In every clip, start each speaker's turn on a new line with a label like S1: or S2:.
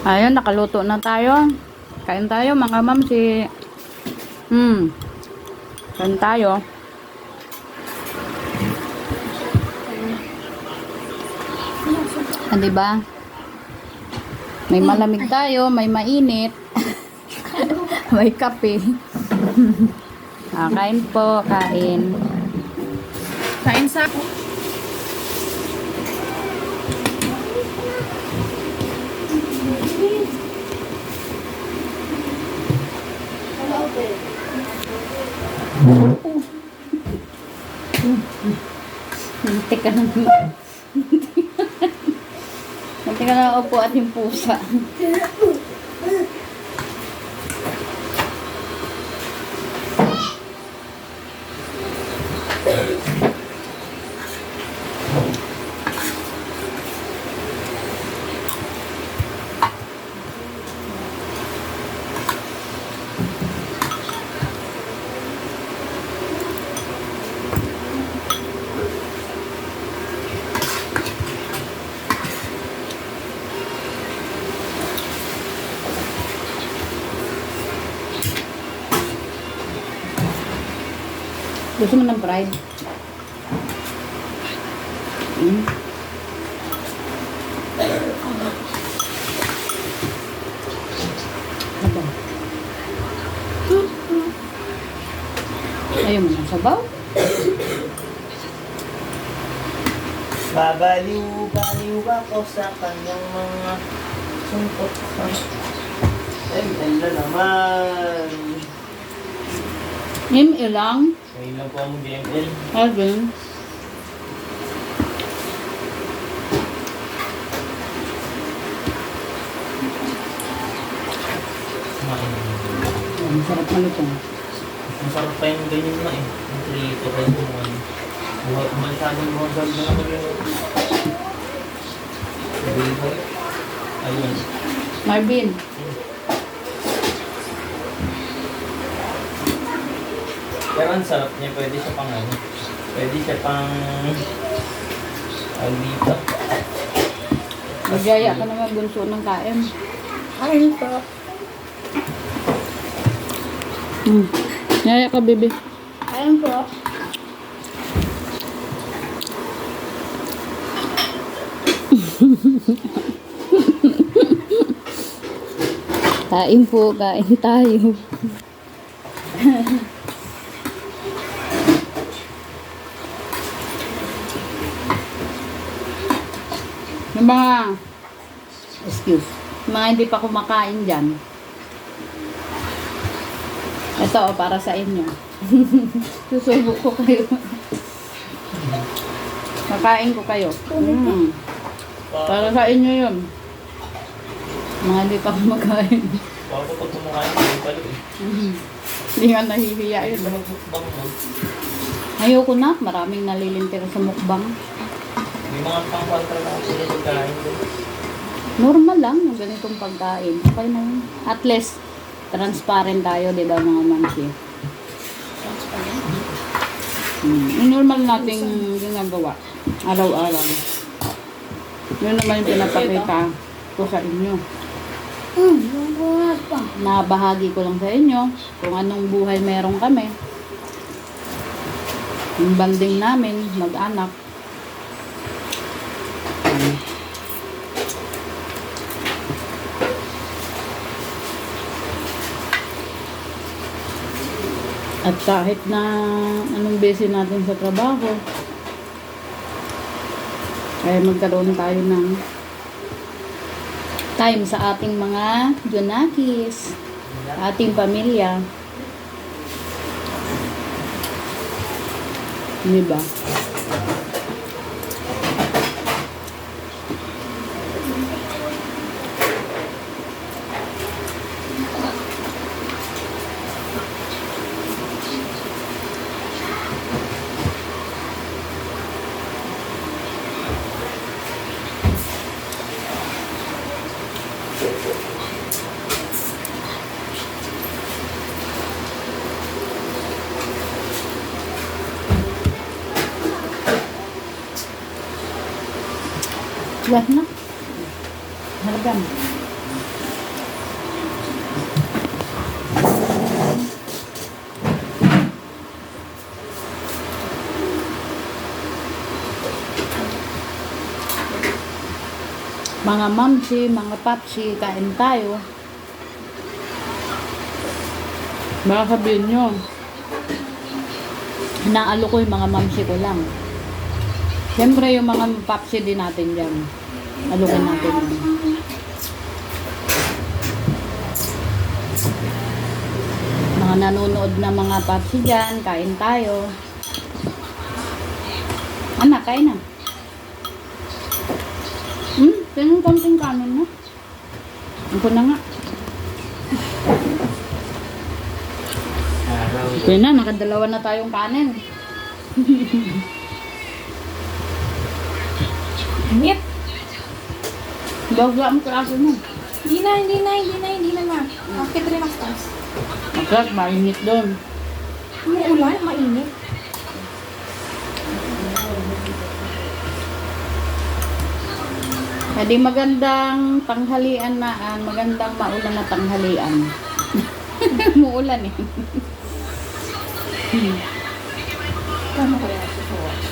S1: Ayun, nakaluto na tayo. Kain tayo mga mamsi. Kain tayo. Ah, diba? May malamig tayo, may mainit. May kape. Kain po, kain.
S2: Kain sa...
S1: Teka lang. Teka lang upo at yung pusa. Gusto mo ng fried? Ano? Ayaw mo ng sabaw?
S3: Babaliw-baliw ako sa kanyang mga sumpot. Ay, ganda naman.
S1: Ilang?
S3: Ngayon lang po ang BML.
S1: Alvin. Ang sarap malutong.
S3: Ang sarap pa yung ganyan na eh. Ang trito kayo naman. Masyadong mahal na naman yun. Ayun.
S1: Marvin.
S3: Pero ang sarap niya, pwede siya pang ano. Pwede siya pang... Ang dito.
S1: Magyaya ka naman bunso ng kain.
S2: Kain po.
S1: Yaya ka, baby.
S2: Kain po.
S1: Kain po, kain tayo. Yung mga mga hindi pa kumakain dyan. Ito, para sa inyo. Susubok ko kayo. Makain ko kayo. Para sa inyo yun. Mga hindi pa kumakain.
S3: Baka pag kumakain, hindi pala eh.
S1: Hindi nga nahihiya yun.
S3: Mukbang mo.
S1: Ayoko na. Maraming nalilintir sa mukbang.
S3: May mga pang-contra na sila sa kain doon.
S1: Normal lang yung ganitong pagkain. Okay na yun. At least, transparent tayo, di ba mga mansi? Yung normal nating ginagawa. Araw-araw. Yun naman yung pinapakita ko sa inyo. Nabahagi ko lang sa inyo kung anong buhay meron kami. Yung banding namin, mag-anak. At kahit na anong busy natin sa trabaho, ay magkaroon tayo ng time sa ating mga junakis, ating pamilya. Diba? Wala na. Halagan. Mga mamsi, mga papsi, kain tayo. Baka sabihin nyo, inaalo ko yung mga mamsi ko lang. Siyempre yung mga papsi din natin dyan. Alukin natin yan. Mga nanonood na mga papsi dyan, kain tayo. Anak, kain na. Ganun konting kanin mo. Ako na nga.
S3: Araw.
S1: Okay na, nakadalawa na tayong kanin.
S2: Init.
S1: Bago ang klase mo.
S2: Hindi na ma. Bakit rin ang taas?
S1: Magkat, mainit doon.
S2: Umuulan, mainit.
S1: Hindi magandang tanghalian na, magandang maulan na tanghalian. Muulan eh.
S2: Kano kaya ito sa watch?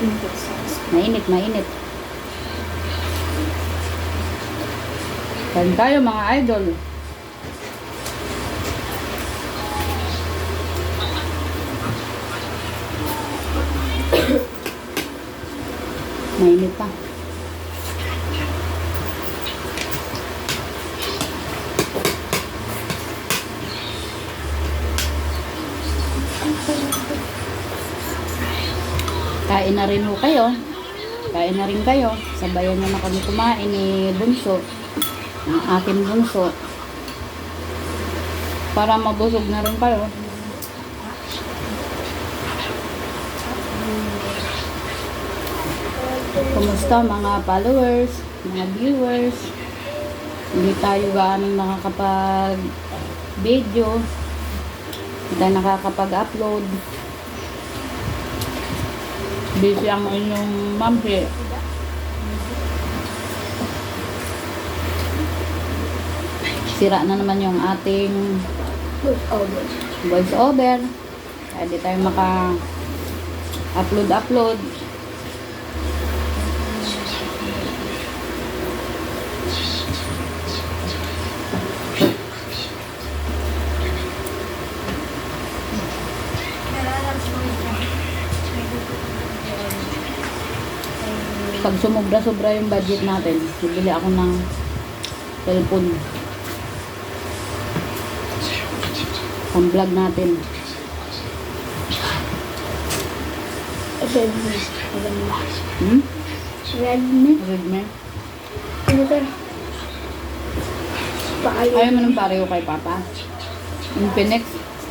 S2: Input size.
S1: Mainit, mainit. Kain tayo mga idol. Mainit pa. Kain na rin ho kayo. Kain na rin kayo. Sabayan nyo na kami kumain ni Bunso. Ang aking bunso. Para mabusog na rin kayo. Kumusta mga followers, mga viewers? Hindi tayo gaano nakakapag-video. Hindi tayo nakakapag-upload. Busy ang inyong mamsi. Sira na naman yung ating voice over. Kaya di tayo maka-upload. Pag sumobra-sobra yung budget natin, bibili ako ng cellphone. Pang vlog natin.
S2: Redmi.
S1: Redmi?
S2: Ano ka? Paayon.
S1: Ayaw mo ng pareho kay Papa? Infinix?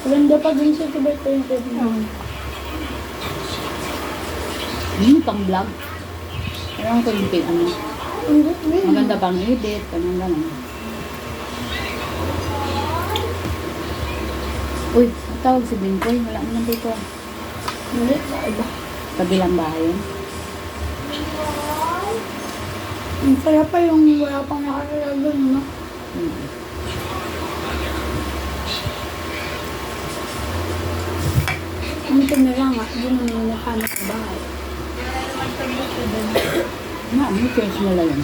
S2: Maganda pa din sa tibay ko yung Redmi.
S1: Pang vlog? Ayaw ko yung ano. Maganda pang edit, ganun. Uy, tawag si Binkoy. Wala naman dito.
S2: Hindi, iba.
S1: Kabilang bahay yun.
S2: Ang saya pa yung wala pang nakalala doon, no? Ito na lang doon ang nahanap sa bahay.
S1: May choice nila yun.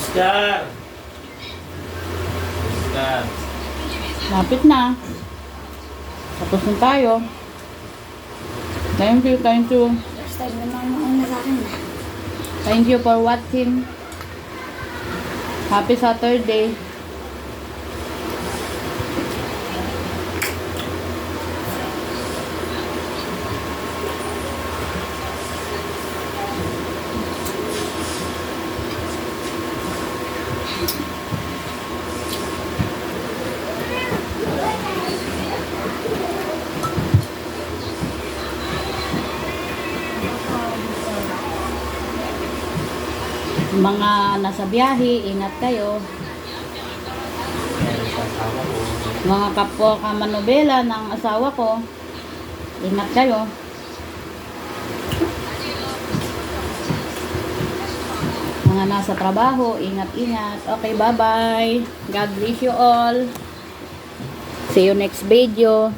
S3: Oscar! Oscar!
S1: Lapit na. Tapos na tayo. Thank you.
S2: First time naman mauna sa akin.
S1: Thank you for watching. Happy Saturday. Mga nasa biyahe, ingat kayo.
S3: Yan, sa asawa ko.
S1: Mga kapwa kamanobela ng asawa ko, ingat kayo. Mga nasa trabaho, ingat-ingat. Okay, bye-bye. God bless you all. See you next video.